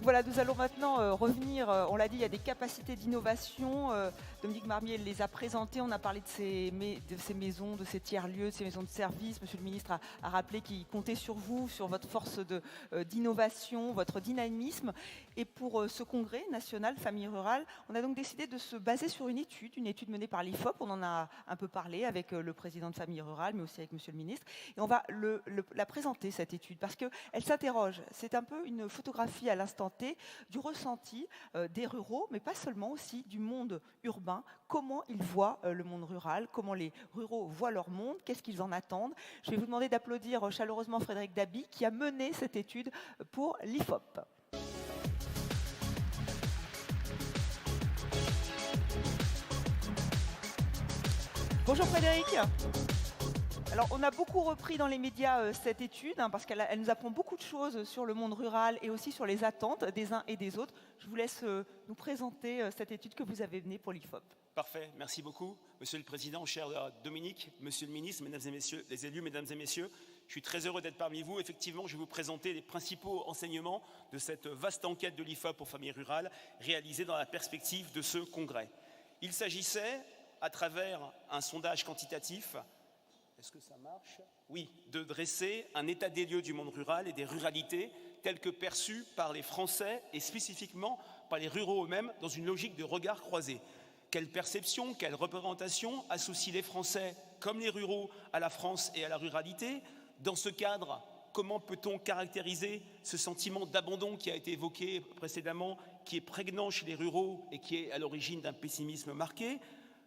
Voilà, nous allons maintenant revenir, on l'a dit, il y a des capacités d'innovation. Dominique Marmier les a présentées, on a parlé de ces maisons, de ces tiers-lieux, de ces maisons de service. Monsieur le ministre a rappelé qu'il comptait sur vous, sur votre force d'innovation, votre dynamisme. Et pour ce congrès national Famille Rurale, on a donc décidé de se baser sur une étude menée par l'IFOP. On en a un peu parlé avec le président de Famille Rurale, mais aussi avec monsieur le ministre. Et on va la présenter, cette étude, parce qu'elle s'interroge. C'est un peu une photographie à l'instant T du ressenti des ruraux, mais pas seulement, aussi du monde urbain. Comment ils voient le monde rural, comment les ruraux voient leur monde, qu'est-ce qu'ils en attendent. Je vais vous demander d'applaudir chaleureusement Frédéric Dabi, qui a mené cette étude pour l'IFOP. Bonjour Frédéric. Alors, on a beaucoup repris dans les médias cette étude, parce qu'elle nous apprend beaucoup de choses sur le monde rural et aussi sur les attentes des uns et des autres. Je vous laisse nous présenter cette étude que vous avez menée pour l'IFOP. Parfait, merci beaucoup. Monsieur le Président, cher Dominique, Monsieur le Ministre, Mesdames et Messieurs les élus, Mesdames et Messieurs, je suis très heureux d'être parmi vous. Effectivement, je vais vous présenter les principaux enseignements de cette vaste enquête de l'IFOP pour familles rurales réalisée dans la perspective de ce congrès. Il s'agissait, à travers un sondage quantitatif, est-ce que ça marche? Oui, de dresser un état des lieux du monde rural et des ruralités telles que perçues par les Français et spécifiquement par les ruraux eux-mêmes dans une logique de regard croisé. Quelle perception, quelle représentation associe les Français comme les ruraux à la France et à la ruralité? Dans ce cadre, comment peut-on caractériser ce sentiment d'abandon qui a été évoqué précédemment, qui est prégnant chez les ruraux et qui est à l'origine d'un pessimisme marqué?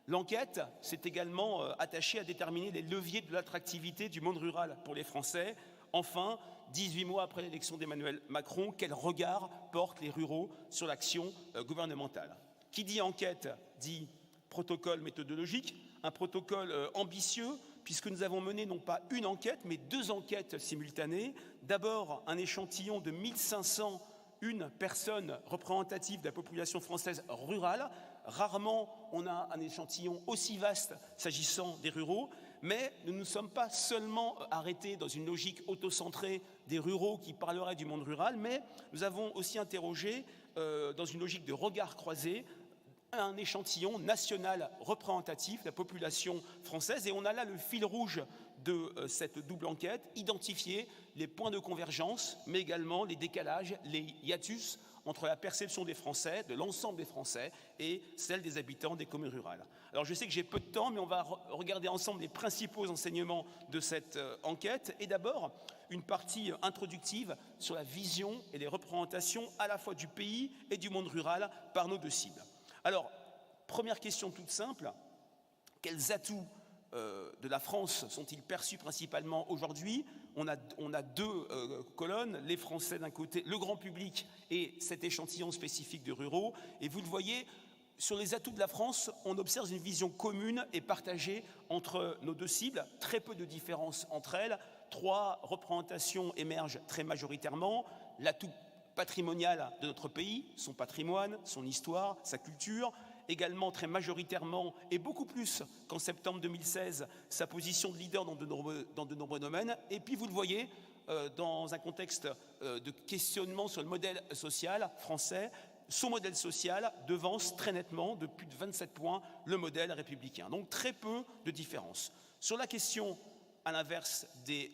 L'enquête s'est également attachée à déterminer les leviers de l'attractivité du monde rural pour les Français. Enfin, 18 mois après l'élection d'Emmanuel Macron, quel regard portent les ruraux sur l'action gouvernementale? Qui dit enquête dit protocole méthodologique, un protocole ambitieux, puisque nous avons mené non pas une enquête, mais deux enquêtes simultanées. D'abord, un échantillon de 1501 personnes représentatives de la population française rurale. Rarement on a un échantillon aussi vaste s'agissant des ruraux, mais nous ne nous sommes pas seulement arrêtés dans une logique autocentrée des ruraux qui parleraient du monde rural, mais nous avons aussi interrogé dans une logique de regard croisé un échantillon national représentatif de la population française. Et on a là le fil rouge de cette double enquête, identifier les points de convergence, mais également les décalages, les hiatus entre la perception des Français, de l'ensemble des Français, et celle des habitants des communes rurales. Alors je sais que j'ai peu de temps, mais on va regarder ensemble les principaux enseignements de cette enquête. Et d'abord, une partie introductive sur la vision et les représentations à la fois du pays et du monde rural par nos deux cibles. Alors, première question toute simple, quels atouts de la France sont-ils perçus principalement aujourd'hui? On a deux colonnes, les Français d'un côté, le grand public et cet échantillon spécifique de ruraux. Et vous le voyez, sur les atouts de la France, on observe une vision commune et partagée entre nos deux cibles, très peu de différences entre elles. Trois représentations émergent très majoritairement. L'atout patrimonial de notre pays, son patrimoine, son histoire, sa culture, également très majoritairement et beaucoup plus qu'en septembre 2016, sa position de leader dans de nombreux domaines. Et puis vous le voyez, dans un contexte de questionnement sur le modèle social français, son modèle social devance très nettement, de plus de 27 points, le modèle républicain. Donc très peu de différence. Sur la question à l'inverse des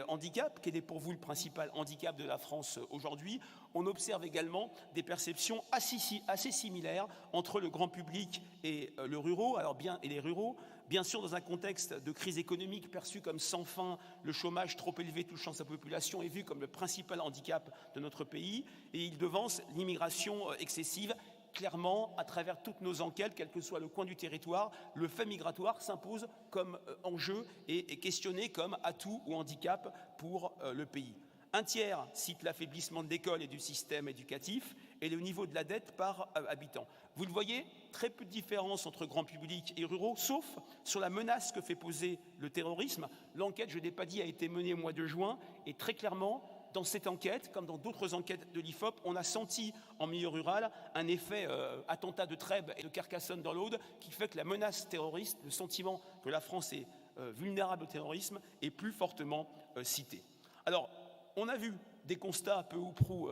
handicaps, quel est pour vous le principal handicap de la France aujourd'hui? On observe également des perceptions assez similaires entre le grand public et les ruraux. Bien sûr, dans un contexte de crise économique perçue comme sans fin, le chômage trop élevé touchant sa population est vu comme le principal handicap de notre pays, et il devance l'immigration excessive. Clairement, à travers toutes nos enquêtes, quel que soit le coin du territoire, le fait migratoire s'impose comme enjeu et est questionné comme atout ou handicap pour le pays. Un tiers cite l'affaiblissement de l'école et du système éducatif et le niveau de la dette par habitant. Vous le voyez, très peu de différence entre grand public et ruraux, sauf sur la menace que fait poser le terrorisme. L'enquête, je ne l'ai pas dit, a été menée au mois de juin et très clairement, dans cette enquête, comme dans d'autres enquêtes de l'IFOP, on a senti en milieu rural un effet attentat de Trèbes et de Carcassonne dans l'Aude qui fait que la menace terroriste, le sentiment que la France est vulnérable au terrorisme est plus fortement cité. Alors, on a vu des constats peu ou prou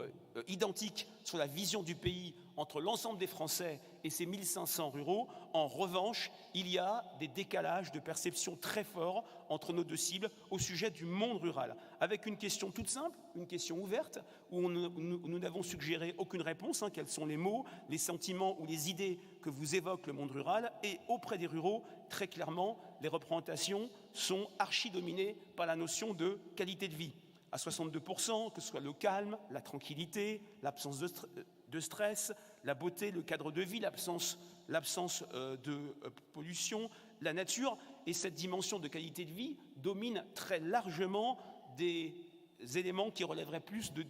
identiques sur la vision du pays entre l'ensemble des Français et ces 1500 ruraux. En revanche, il y a des décalages de perception très forts entre nos deux cibles au sujet du monde rural, avec une question toute simple, une question ouverte, où nous n'avons suggéré aucune réponse, quels sont les mots, les sentiments ou les idées que vous évoque le monde rural, et auprès des ruraux, très clairement, les représentations sont archi-dominées par la notion de qualité de vie. À 62%, que ce soit le calme, la tranquillité, l'absence de stress, la beauté, le cadre de vie, l'absence de pollution, la nature. Et cette dimension de qualité de vie domine très largement des éléments qui relèveraient plus de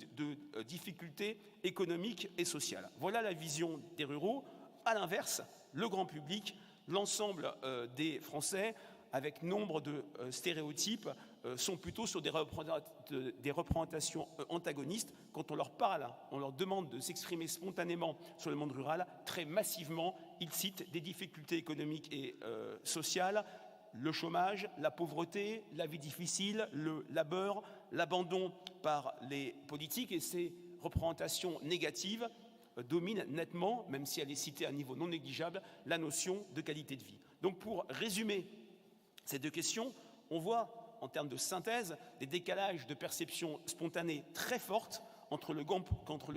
difficultés économiques et sociales. Voilà la vision des ruraux. À l'inverse, le grand public, l'ensemble des Français, avec nombre de stéréotypes, sont plutôt sur des représentations antagonistes. Quand on leur parle, on leur demande de s'exprimer spontanément sur le monde rural, très massivement, ils citent des difficultés économiques et sociales, le chômage, la pauvreté, la vie difficile, le labeur, l'abandon par les politiques, et ces représentations négatives dominent nettement, même si elle est citée à un niveau non négligeable, la notion de qualité de vie. Donc pour résumer ces deux questions, on voit, en termes de synthèse, des décalages de perception spontanée très fortes entre le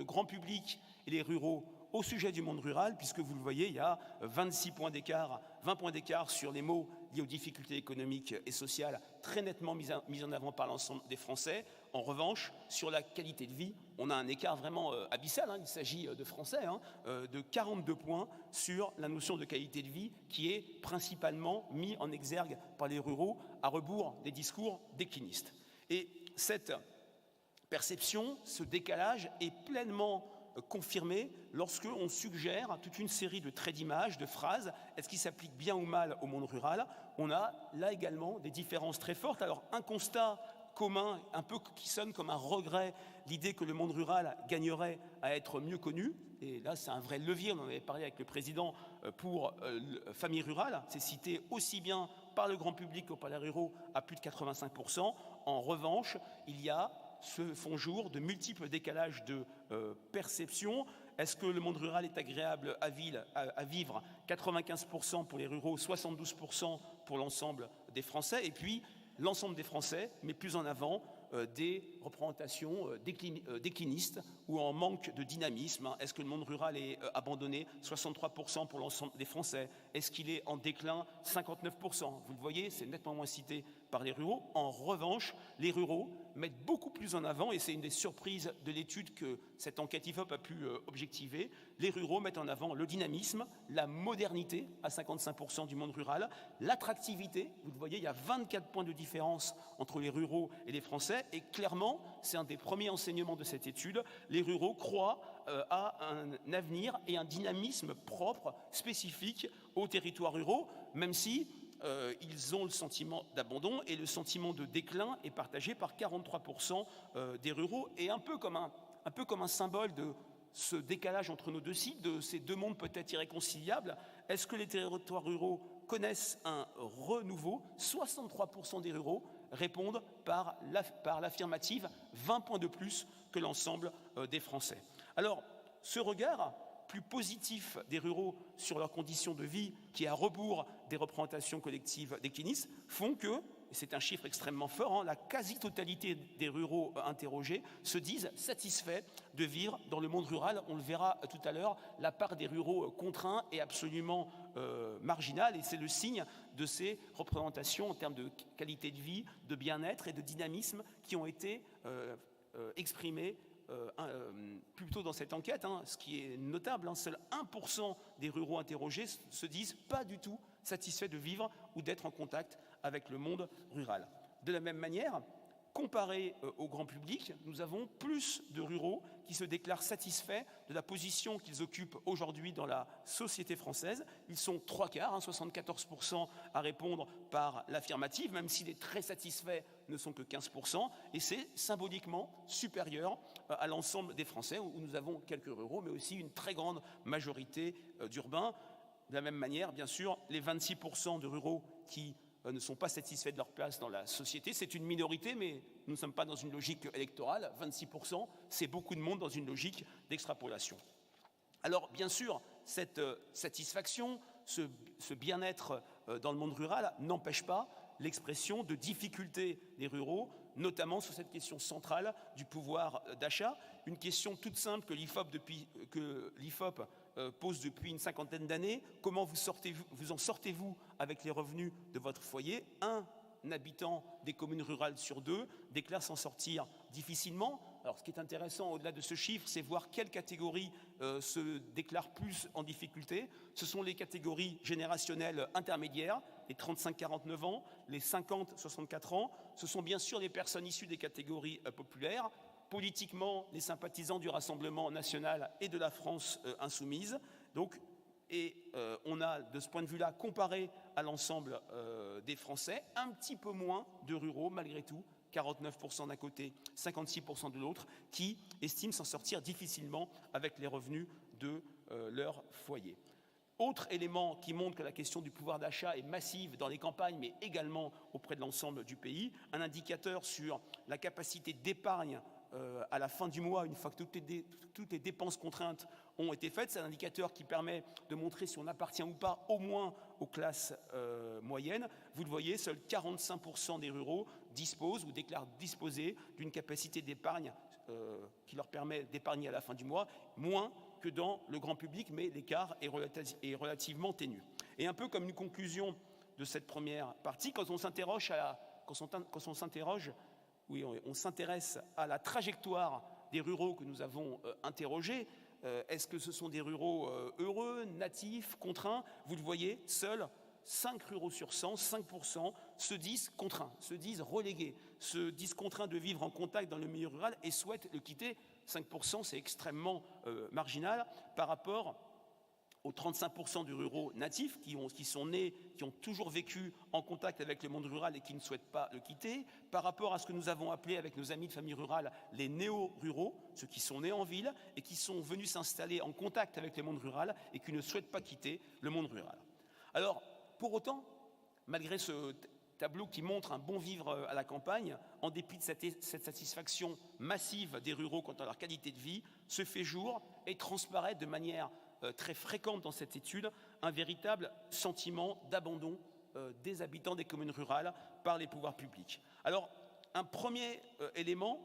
grand public et les ruraux au sujet du monde rural, puisque vous le voyez, il y a 20 points d'écart sur les mots liés aux difficultés économiques et sociales, très nettement mis en avant par l'ensemble des Français. En revanche, sur la qualité de vie, on a un écart vraiment abyssal, il s'agit de Français, de 42 points sur la notion de qualité de vie, qui est principalement mis en exergue par les ruraux, à rebours des discours déclinistes. Et cette perception, ce décalage est pleinement confirmé lorsque on suggère toute une série de traits d'image, de phrases. Est-ce qui s'applique bien ou mal au monde rural? On a là également des différences très fortes. Alors un constat commun, un peu qui sonne comme un regret, l'idée que le monde rural gagnerait à être mieux connu. Et là, c'est un vrai levier, on en avait parlé avec le président, pour famille rurale. C'est cité aussi bien par le grand public que par les ruraux à plus de 85%. En revanche, il y a se font jour de multiples décalages de perception. Est-ce que le monde rural est agréable à vivre? 95% pour les ruraux, 72% pour l'ensemble des Français. Et puis, l'ensemble des Français met plus en avant des représentations déclinistes ou en manque de dynamisme. Est-ce que le monde rural est abandonné? 63% pour l'ensemble des Français. Est-ce qu'il est en déclin? 59%. Vous le voyez, c'est nettement moins cité par les ruraux. En revanche, les ruraux mettent beaucoup plus en avant, et c'est une des surprises de l'étude que cette enquête IFOP a pu objectiver, les ruraux mettent en avant le dynamisme, la modernité à 55% du monde rural, l'attractivité. Vous le voyez, il y a 24 points de différence entre les ruraux et les Français, et clairement, c'est un des premiers enseignements de cette étude, les ruraux croient à un avenir et un dynamisme propre, spécifique aux territoires ruraux, même si ils ont le sentiment d'abandon, et le sentiment de déclin est partagé par 43% des ruraux, et un peu comme un symbole de ce décalage entre nos deux cibles, de ces deux mondes peut-être irréconciliables. Est-ce que les territoires ruraux connaissent un renouveau? 63% des ruraux répondent par l'affirmative, 20 points de plus que l'ensemble des Français. Alors, ce regard plus positif des ruraux sur leurs conditions de vie, qui est à rebours des représentations collectives déclinistes, font que, et c'est un chiffre extrêmement fort, la quasi-totalité des ruraux interrogés se disent satisfaits de vivre dans le monde rural. On le verra tout à l'heure, la part des ruraux contraints est absolument marginale, et c'est le signe de ces représentations en termes de qualité de vie, de bien-être et de dynamisme qui ont été exprimées plutôt dans cette enquête, ce qui est notable, seul 1% des ruraux interrogés se disent pas du tout satisfaits de vivre ou d'être en contact avec le monde rural. De la même manière, comparé au grand public, nous avons plus de ruraux qui se déclarent satisfaits de la position qu'ils occupent aujourd'hui dans la société française. Ils sont 3/4, 74% à répondre par l'affirmative, même si les très satisfaits ne sont que 15%, et c'est symboliquement supérieur à l'ensemble des Français, où nous avons quelques ruraux, mais aussi une très grande majorité d'urbains. De la même manière, bien sûr, les 26% de ruraux qui ne sont pas satisfaits de leur place dans la société. C'est une minorité, mais nous ne sommes pas dans une logique électorale. 26%, c'est beaucoup de monde dans une logique d'extrapolation. Alors, bien sûr, cette satisfaction, ce bien-être dans le monde rural n'empêche pas l'expression de difficultés des ruraux, notamment sur cette question centrale du pouvoir d'achat, une question toute simple que l'IFOP pose depuis une cinquantaine d'années. Comment vous en sortez-vous avec les revenus de votre foyer? Un habitant des communes rurales sur 2 déclare s'en sortir difficilement. Alors, ce qui est intéressant au-delà de ce chiffre, c'est voir quelles catégories se déclarent plus en difficulté. Ce sont les catégories générationnelles intermédiaires, les 35-49 ans, les 50-64 ans. Ce sont bien sûr les personnes issues des catégories populaires, politiquement les sympathisants du Rassemblement national et de la France insoumise. Donc, on a, de ce point de vue-là, comparé à l'ensemble des Français, un petit peu moins de ruraux, malgré tout, 49% d'un côté, 56% de l'autre, qui estiment s'en sortir difficilement avec les revenus de leur foyer. Autre élément qui montre que la question du pouvoir d'achat est massive dans les campagnes, mais également auprès de l'ensemble du pays, un indicateur sur la capacité d'épargne à la fin du mois, une fois que toutes les dépenses contraintes ont été faites. C'est un indicateur qui permet de montrer si on appartient ou pas au moins aux classes moyennes. Vous le voyez, seuls 45% des ruraux disposent ou déclarent disposer d'une capacité d'épargne qui leur permet d'épargner à la fin du mois, moins que dans le grand public, mais l'écart est relativement ténu. Et un peu comme une conclusion de cette première partie, quand on s'interroge oui, on s'intéresse à la trajectoire des ruraux que nous avons interrogés. Est-ce que ce sont des ruraux heureux, natifs, contraints? Vous le voyez, seuls 5 ruraux sur 100, 5%, se disent contraints, se disent relégués, se disent contraints de vivre en contact dans le milieu rural et souhaitent le quitter. 5%, c'est extrêmement marginal par rapport aux 35% de ruraux natifs qui sont nés, qui ont toujours vécu en contact avec le monde rural et qui ne souhaitent pas le quitter, par rapport à ce que nous avons appelé avec nos amis de famille rurale les néo-ruraux, ceux qui sont nés en ville et qui sont venus s'installer en contact avec le monde rural et qui ne souhaitent pas quitter le monde rural. Alors, pour autant, malgré ce tableau qui montre un bon vivre à la campagne, en dépit de cette satisfaction massive des ruraux quant à leur qualité de vie, se fait jour et transparaît de manière très fréquente dans cette étude un véritable sentiment d'abandon des habitants des communes rurales par les pouvoirs publics. Alors, un premier élément,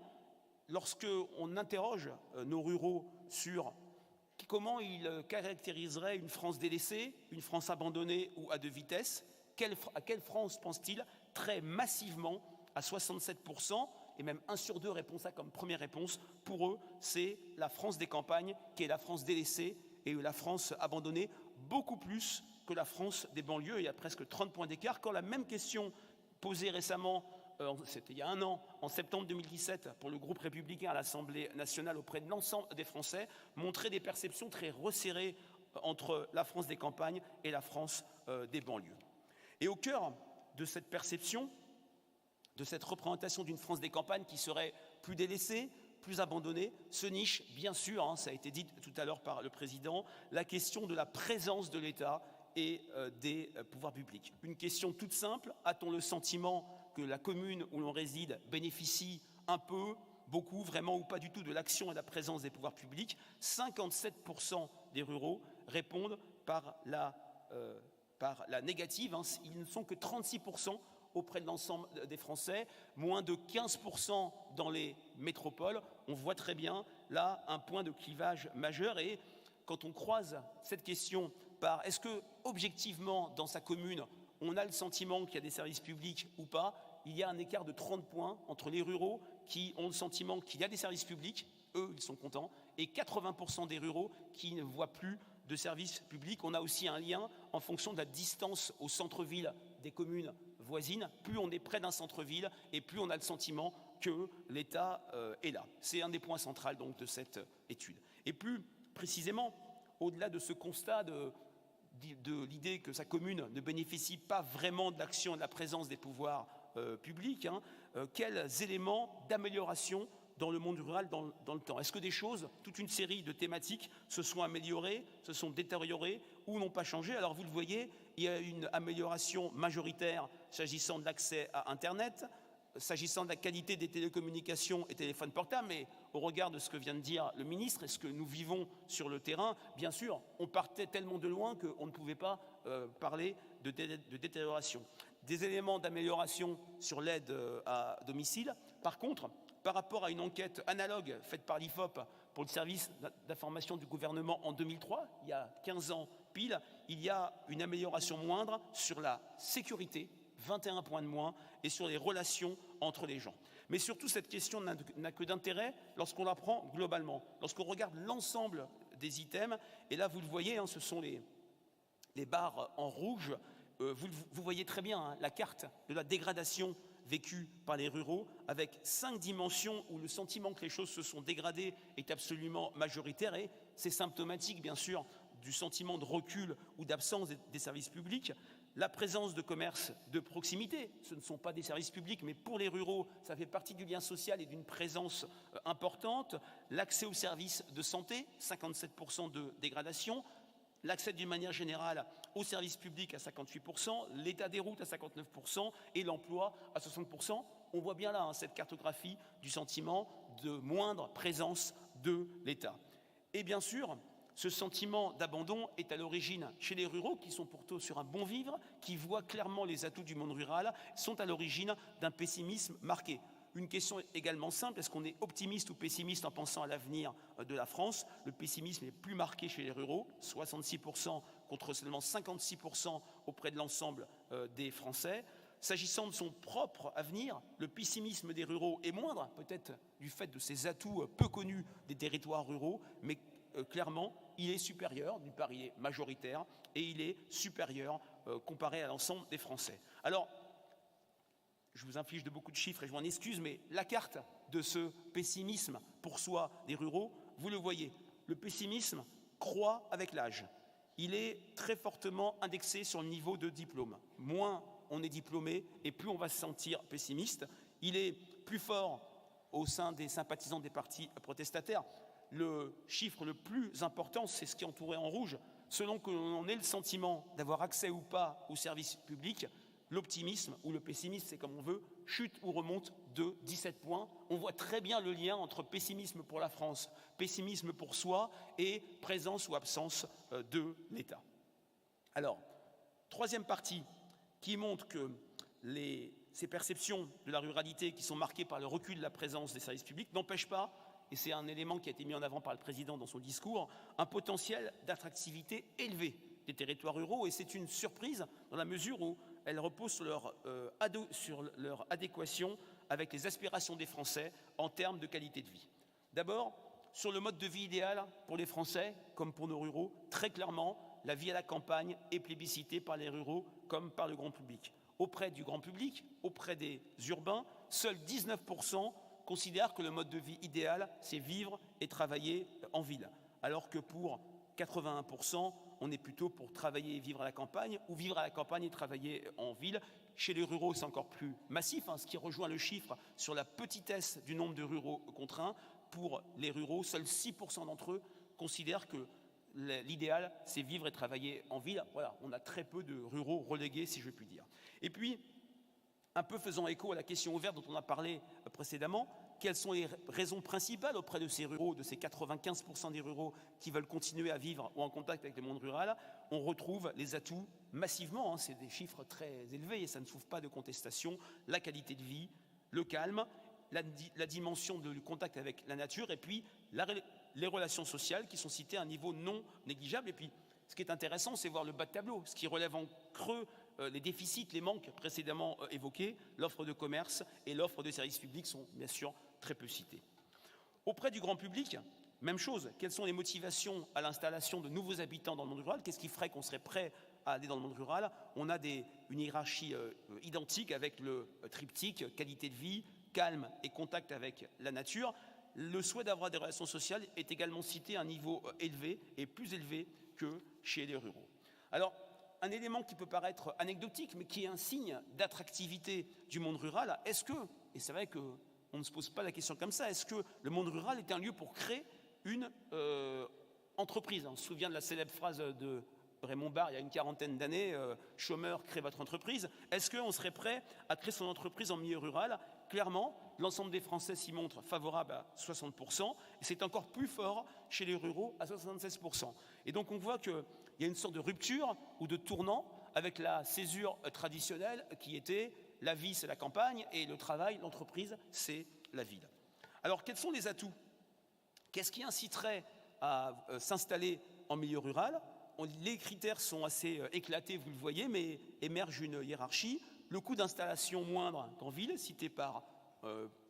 lorsque on interroge nos ruraux sur comment ils caractériseraient une France délaissée, une France abandonnée ou à deux vitesses, à quelle France pense-t-il? Très massivement, à 67%, et même 1 sur 2 répond ça comme première réponse. Pour eux, c'est la France des campagnes qui est la France délaissée et la France abandonnée, beaucoup plus que la France des banlieues. Il y a presque 30 points d'écart. Quand la même question posée récemment, c'était il y a 1 an, en septembre 2017, pour le groupe républicain à l'Assemblée nationale auprès de l'ensemble des Français, montrait des perceptions très resserrées entre la France des campagnes et la France des banlieues. Et au cœur de cette perception, de cette représentation d'une France des campagnes qui serait plus délaissée, plus abandonnée, se niche, bien sûr, ça a été dit tout à l'heure par le président, la question de la présence de l'État et des pouvoirs publics. Une question toute simple, a-t-on le sentiment que la commune où l'on réside bénéficie un peu, beaucoup, vraiment ou pas du tout de l'action et de la présence des pouvoirs publics? 57% des ruraux répondent par la négative. Ils ne sont que 36% auprès de l'ensemble des Français, moins de 15% dans les métropoles. On voit très bien là un point de clivage majeur. Et quand on croise cette question par est-ce que objectivement dans sa commune on a le sentiment qu'il y a des services publics ou pas, il y a un écart de 30 points entre les ruraux qui ont le sentiment qu'il y a des services publics, eux ils sont contents, et 80% des ruraux qui ne voient plus de services publics. On a aussi un lien en fonction de la distance au centre-ville des communes voisines. Plus on est près d'un centre-ville et plus on a le sentiment que l'État est là. C'est un des points centraux donc, de cette étude. Et plus précisément, au-delà de ce constat de l'idée que sa commune ne bénéficie pas vraiment de l'action et de la présence des pouvoirs publics, quels éléments d'amélioration dans le monde rural dans le temps? Est-ce que des choses, toute une série de thématiques se sont améliorées, se sont détériorées ou n'ont pas changé? Alors vous le voyez, il y a une amélioration majoritaire s'agissant de l'accès à Internet, s'agissant de la qualité des télécommunications et téléphones portables, mais au regard de ce que vient de dire le ministre et ce que nous vivons sur le terrain, bien sûr, on partait tellement de loin qu'on ne pouvait pas parler de détérioration. Des éléments d'amélioration sur l'aide à domicile. Par contre, par rapport à une enquête analogue faite par l'IFOP pour le service d'information du gouvernement en 2003, il y a 15 ans pile, il y a une amélioration moindre sur la sécurité, 21 points de moins, et sur les relations entre les gens. Mais surtout, cette question n'a que d'intérêt lorsqu'on la prend globalement, lorsqu'on regarde l'ensemble des items. Et là, vous le voyez, ce sont les barres en rouge. Vous voyez très bien la carte de la dégradation vécue par les ruraux, avec 5 dimensions où le sentiment que les choses se sont dégradées est absolument majoritaire, et c'est symptomatique, bien sûr, du sentiment de recul ou d'absence des services publics. La présence de commerces de proximité, ce ne sont pas des services publics, mais pour les ruraux, ça fait partie du lien social et d'une présence importante. L'accès aux services de santé, 57% de dégradation. L'accès d'une manière générale aux services publics à 58%, l'état des routes à 59% et l'emploi à 60%. On voit bien là cette cartographie du sentiment de moindre présence de l'État. Et bien sûr, ce sentiment d'abandon est à l'origine chez les ruraux, qui sont pourtant sur un bon vivre, qui voient clairement les atouts du monde rural, sont à l'origine d'un pessimisme marqué. Une question également simple, est-ce qu'on est optimiste ou pessimiste en pensant à l'avenir de la France? Le pessimisme est plus marqué chez les ruraux, 66% contre seulement 56% auprès de l'ensemble des Français. S'agissant de son propre avenir, le pessimisme des ruraux est moindre, peut-être du fait de ces atouts peu connus des territoires ruraux, mais clairement, il est supérieur, d'une part il est majoritaire, et il est supérieur comparé à l'ensemble des Français. Alors, je vous inflige de beaucoup de chiffres et je m'en excuse, mais la carte de ce pessimisme pour soi des ruraux, vous le voyez, le pessimisme croît avec l'âge. Il est très fortement indexé sur le niveau de diplôme. Moins on est diplômé et plus on va se sentir pessimiste. Il est plus fort au sein des sympathisants des partis protestataires. Le chiffre le plus important, c'est ce qui est entouré en rouge. Selon que l'on ait le sentiment d'avoir accès ou pas aux services publics, l'optimisme ou le pessimisme, c'est comme on veut, chute ou remonte de 17 points. On voit très bien le lien entre pessimisme pour la France, pessimisme pour soi et présence ou absence de l'État. Alors, troisième partie qui montre que ces perceptions de la ruralité qui sont marquées par le recul de la présence des services publics n'empêchent pas, et c'est un élément qui a été mis en avant par le président dans son discours, un potentiel d'attractivité élevé des territoires ruraux. Et c'est une surprise dans la mesure où elle repose sur leur adéquation avec les aspirations des Français en termes de qualité de vie. D'abord, sur le mode de vie idéal pour les Français, comme pour nos ruraux, très clairement, la vie à la campagne est plébiscitée par les ruraux comme par le grand public. Auprès du grand public, auprès des urbains, seuls 19% considèrent que le mode de vie idéal, c'est vivre et travailler en ville. Alors que pour 81%, on est plutôt pour travailler et vivre à la campagne, ou vivre à la campagne et travailler en ville. Chez les ruraux, c'est encore plus massif, ce qui rejoint le chiffre sur la petitesse du nombre de ruraux contraints. Pour les ruraux, seuls 6% d'entre eux considèrent que l'idéal, c'est vivre et travailler en ville. Voilà, on a très peu de ruraux relégués, si je puis dire. Et puis, un peu faisant écho à la question ouverte dont on a parlé précédemment, quelles sont les raisons principales auprès de ces ruraux, de ces 95% des ruraux qui veulent continuer à vivre ou en contact avec le monde rural? On retrouve les atouts massivement, c'est des chiffres très élevés et ça ne souffre pas de contestation, la qualité de vie, le calme, la dimension du contact avec la nature et puis les relations sociales qui sont citées à un niveau non négligeable. Et puis, ce qui est intéressant, c'est voir le bas de tableau, ce qui relève en creux les déficits, les manques précédemment évoqués, l'offre de commerce et l'offre de services publics sont bien sûr très peu cités. Auprès du grand public, même chose, quelles sont les motivations à l'installation de nouveaux habitants dans le monde rural? Qu'est-ce qui ferait qu'on serait prêt à aller dans le monde rural? On a une hiérarchie identique avec le triptyque qualité de vie, calme et contact avec la nature. Le souhait d'avoir des relations sociales est également cité à un niveau élevé et plus élevé que chez les ruraux. Alors, un élément qui peut paraître anecdotique, mais qui est un signe d'attractivité du monde rural, est-ce que, et c'est vrai qu'on ne se pose pas la question comme ça, est-ce que le monde rural est un lieu pour créer une entreprise? On se souvient de la célèbre phrase de Raymond Barre il y a une quarantaine d'années, chômeur, crée votre entreprise. Est-ce qu'on serait prêt à créer son entreprise en milieu rural? Clairement, l'ensemble des Français s'y montrent favorables à 60%, et c'est encore plus fort chez les ruraux à 76%. Et donc on voit qu'il y a une sorte de rupture ou de tournant avec la césure traditionnelle qui était la vie c'est la campagne et le travail, l'entreprise c'est la ville. Alors quels sont les atouts? Qu'est-ce qui inciterait à s'installer en milieu rural? Les critères sont assez éclatés, vous le voyez, mais émerge une hiérarchie. Le coût d'installation moindre qu'en ville, cité par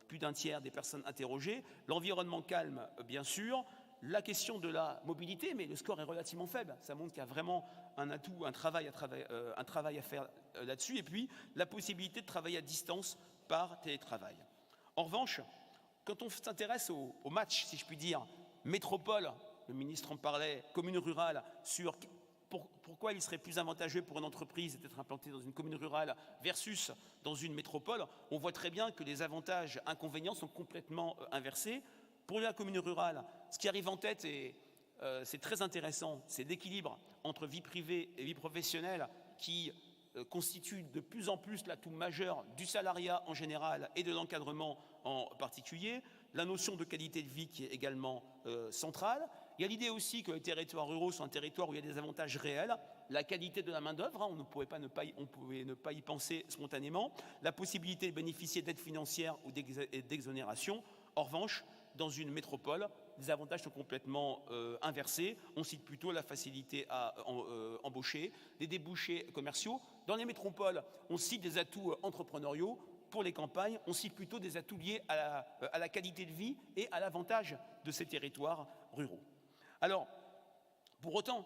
plus d'un tiers des personnes interrogées. L'environnement calme, bien sûr. La question de la mobilité, mais le score est relativement faible. Ça montre qu'il y a vraiment un atout, un travail à faire là-dessus. Et puis, la possibilité de travailler à distance par télétravail. En revanche, quand on s'intéresse au match, si je puis dire, métropole, le ministre en parlait, commune rurale, sur pourquoi il serait plus avantageux pour une entreprise d'être implantée dans une commune rurale versus dans une métropole, on voit très bien que les avantages inconvénients sont complètement inversés. Pour la commune rurale, ce qui arrive en tête, et c'est très intéressant, c'est l'équilibre entre vie privée et vie professionnelle qui constitue de plus en plus l'atout majeur du salariat en général et de l'encadrement en particulier. La notion de qualité de vie qui est également centrale. Il y a l'idée aussi que les territoires ruraux sont un territoire où il y a des avantages réels. La qualité de la main-d'œuvre, on pouvait ne pas y penser spontanément. La possibilité de bénéficier d'aides financières ou d'exonération. En revanche, dans une métropole, les avantages sont complètement inversés. On cite plutôt la facilité à embaucher, les débouchés commerciaux. Dans les métropoles, on cite des atouts entrepreneuriaux. Pour les campagnes, on cite plutôt des atouts liés à la qualité de vie et à l'avantage de ces territoires ruraux. Alors, pour autant,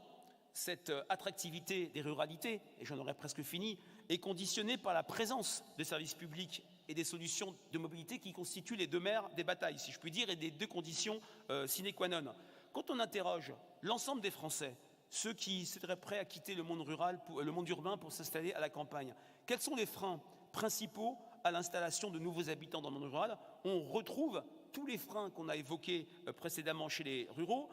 cette attractivité des ruralités, et j'en aurais presque fini, est conditionnée par la présence de services publics et des solutions de mobilité qui constituent les deux mers des batailles, si je puis dire, et des deux conditions sine qua non. Quand on interroge l'ensemble des Français, ceux qui seraient prêts à quitter le monde rural, le monde urbain pour s'installer à la campagne, quels sont les freins principaux à l'installation de nouveaux habitants dans le monde rural? On retrouve tous les freins qu'on a évoqués précédemment chez les ruraux,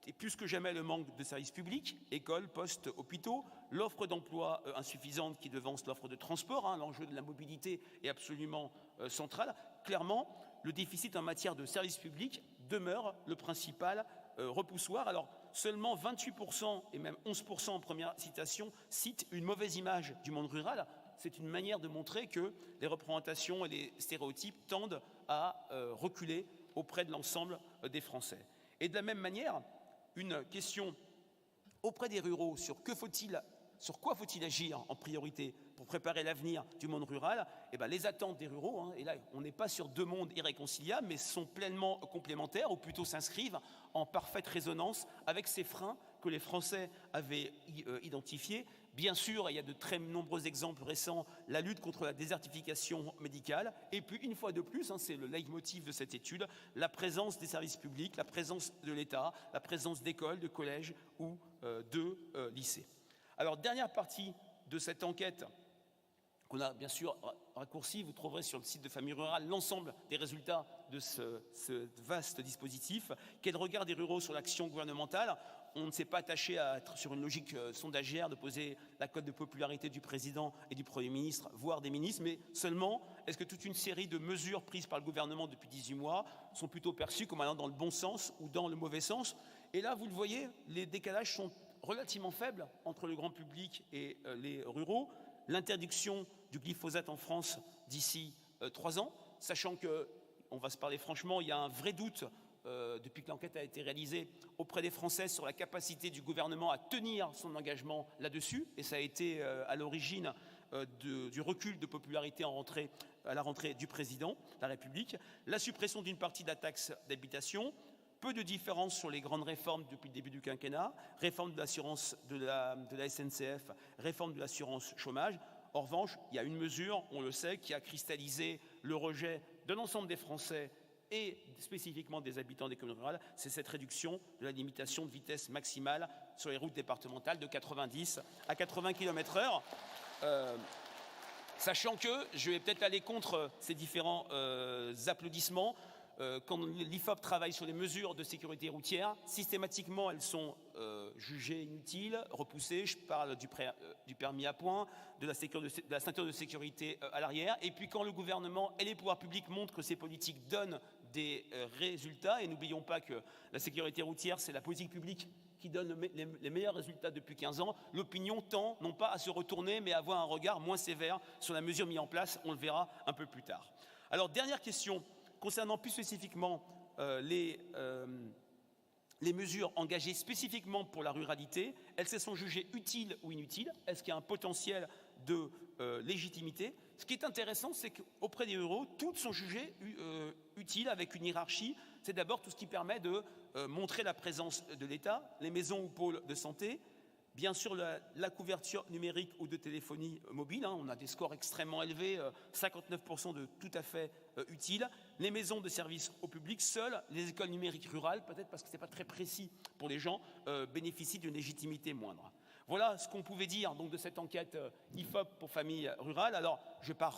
et plus que jamais le manque de services publics, écoles, postes, hôpitaux, l'offre d'emploi insuffisante qui devance l'offre de transport, l'enjeu de la mobilité est absolument central. Clairement, le déficit en matière de services publics demeure le principal repoussoir. Alors, seulement 28% et même 11% en première citation citent une mauvaise image du monde rural. C'est une manière de montrer que les représentations et les stéréotypes tendent à reculer auprès de l'ensemble des Français. Et de la même manière, une question auprès des ruraux sur quoi faut-il agir en priorité pour préparer l'avenir du monde rural. Les attentes des ruraux, et là on n'est pas sur deux mondes irréconciliables, mais sont pleinement complémentaires, ou plutôt s'inscrivent en parfaite résonance avec ces freins que les Français avaient identifiés. Bien sûr, il y a de très nombreux exemples récents, la lutte contre la désertification médicale, et puis une fois de plus, c'est le leitmotiv de cette étude, la présence des services publics, la présence de l'État, la présence d'écoles, de collèges ou de lycées. Alors, dernière partie de cette enquête qu'on a bien sûr raccourcie, vous trouverez sur le site de Famille Rurale l'ensemble des résultats de ce vaste dispositif. Quel regard des ruraux sur l'action gouvernementale? On ne s'est pas attaché à être sur une logique sondagière de poser la cote de popularité du président et du Premier ministre, voire des ministres, mais seulement est-ce que toute une série de mesures prises par le gouvernement depuis 18 mois sont plutôt perçues comme allant dans le bon sens ou dans le mauvais sens? Et là, vous le voyez, les décalages sont relativement faibles entre le grand public et les ruraux. L'interdiction du glyphosate en France d'ici 3 ans, sachant que, on va se parler franchement, il y a un vrai doute depuis que l'enquête a été réalisée auprès des Français sur la capacité du gouvernement à tenir son engagement là-dessus, et ça a été à l'origine du recul de popularité à la rentrée du président de la République. La suppression d'une partie de la taxe d'habitation, peu de différence sur les grandes réformes depuis le début du quinquennat, réforme de l'assurance de la SNCF, réforme de l'assurance chômage. En revanche, il y a une mesure, on le sait, qui a cristallisé le rejet de l'ensemble des Français et spécifiquement des habitants des communes rurales, c'est cette réduction de la limitation de vitesse maximale sur les routes départementales de 90 à 80 km/h. Sachant que, je vais peut-être aller contre ces différents applaudissements, quand l'IFOP travaille sur les mesures de sécurité routière, systématiquement elles sont jugées inutiles, repoussées. Je parle du permis à points, de la ceinture de sécurité à l'arrière. Et puis quand le gouvernement et les pouvoirs publics montrent que ces politiques donnent des résultats, et n'oublions pas que la sécurité routière, c'est la politique publique qui donne les meilleurs résultats depuis 15 ans, l'opinion tend non pas à se retourner, mais à avoir un regard moins sévère sur la mesure mise en place. On le verra un peu plus tard. Alors, dernière question, concernant plus spécifiquement les mesures engagées spécifiquement pour la ruralité, elles se sont jugées utiles ou inutiles? Est-ce qu'il y a un potentiel de légitimité? Ce qui est intéressant, c'est qu'auprès des ruraux, toutes sont jugées utiles avec une hiérarchie. C'est d'abord tout ce qui permet de montrer la présence de l'État, les maisons ou pôles de santé, bien sûr la couverture numérique ou de téléphonie mobile, on a des scores extrêmement élevés, 59% de tout à fait utiles, les maisons de services au public, seules les écoles numériques rurales, peut-être parce que ce n'est pas très précis pour les gens, bénéficient d'une légitimité moindre. Voilà ce qu'on pouvait dire donc, de cette enquête IFOP pour familles rurales. Alors, je ne vais pas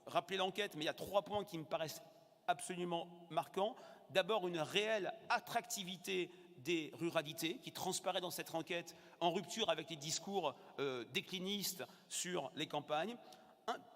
rappeler l'enquête, mais il y a 3 points qui me paraissent absolument marquants. D'abord, une réelle attractivité des ruralités qui transparaît dans cette enquête en rupture avec les discours déclinistes sur les campagnes.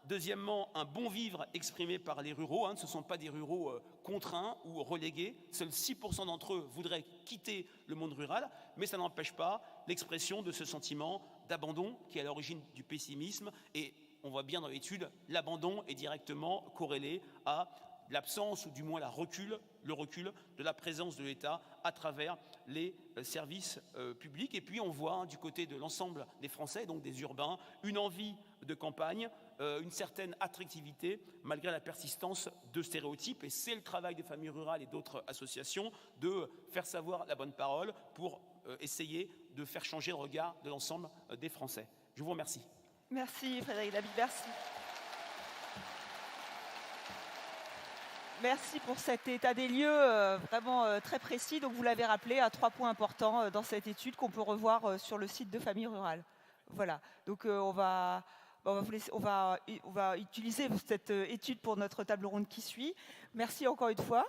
Deuxièmement, un bon vivre exprimé par les ruraux. Ce ne sont pas des ruraux contraints ou relégués. Seuls 6% d'entre eux voudraient quitter le monde rural, mais ça n'empêche pas l'expression de ce sentiment d'abandon qui est à l'origine du pessimisme. Et on voit bien dans l'étude, l'abandon est directement corrélé à l'absence ou du moins le recul de la présence de l'État à travers les services publics. Et puis on voit du côté de l'ensemble des Français, donc des urbains, une envie de campagne, une certaine attractivité malgré la persistance de stéréotypes. Et c'est le travail des familles rurales et d'autres associations de faire savoir la bonne parole pour essayer de faire changer le regard de l'ensemble des Français. Je vous remercie. Merci Frédéric Dabi, merci. Merci pour cet état des lieux vraiment très précis. Donc vous l'avez rappelé, à 3 points importants dans cette étude qu'on peut revoir sur le site de Famille Rurale. Voilà. Donc on va utiliser cette étude pour notre table ronde qui suit. Merci encore une fois.